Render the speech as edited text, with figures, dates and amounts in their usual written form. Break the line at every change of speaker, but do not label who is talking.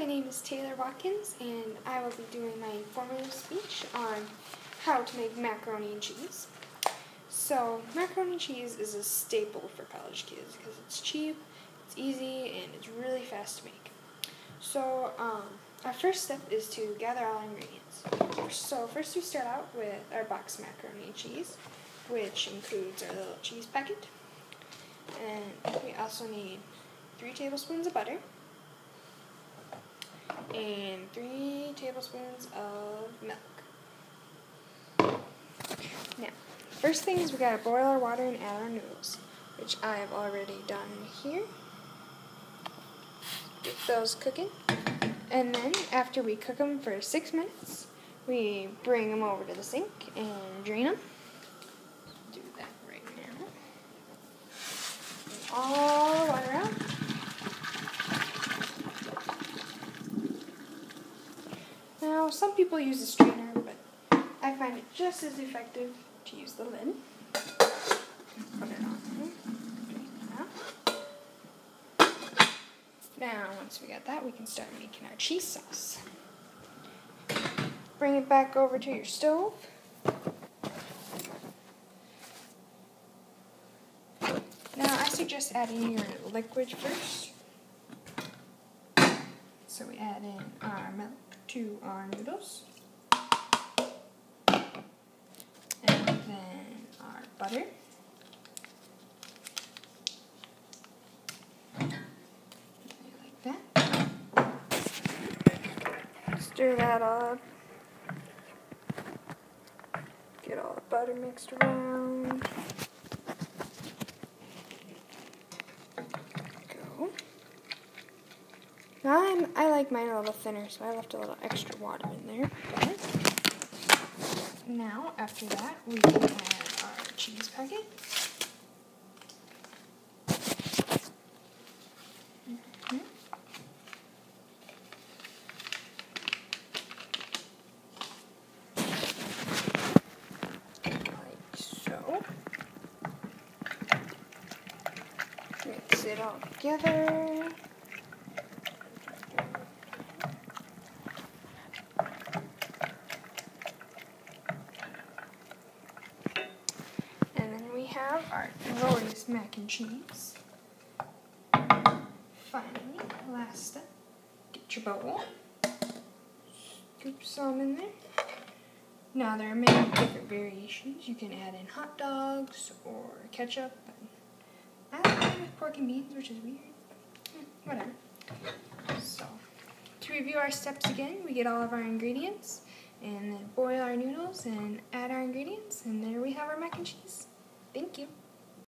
name is Taylor Watkins, and I will be doing my informative speech on how to make macaroni and cheese. So, macaroni and cheese is a staple for college kids because it's cheap, it's easy, and it's really fast to make. So, our first step is to gather all our ingredients. So, first we start out with our box macaroni and cheese, which includes our little cheese packet. And we also need 3 tablespoons of butter and 3 tablespoons of milk. Now, first thing is we gotta boil our water and add our noodles, which I have already done here. Get those cooking. And then, after we cook them for 6 minutes, we bring them over to the sink and drain them. Do that right now. All the water out. Now, some people use a strainer, but I find it just as effective to use the lid. Put it on. Now, once we got that, we can start making our cheese sauce. Bring it back over to your stove. Now, I suggest adding your liquid first. So we add in our milk to our noodles. And then our butter. Stir that up. Get all the butter mixed around. Go. Now I like mine a little thinner, so I left a little extra water in there. Now, after that, we can add our cheese packet. Mix it all together. And then we have our glorious mac and cheese. Finally, last step, get your bowl. Scoop some in there. Now there are many different variations. You can add in hot dogs or ketchup. I like mine with pork and beans, which is weird. Whatever. So, to review our steps again, we get all of our ingredients, and then boil our noodles and add our ingredients, and there we have our mac and cheese. Thank you.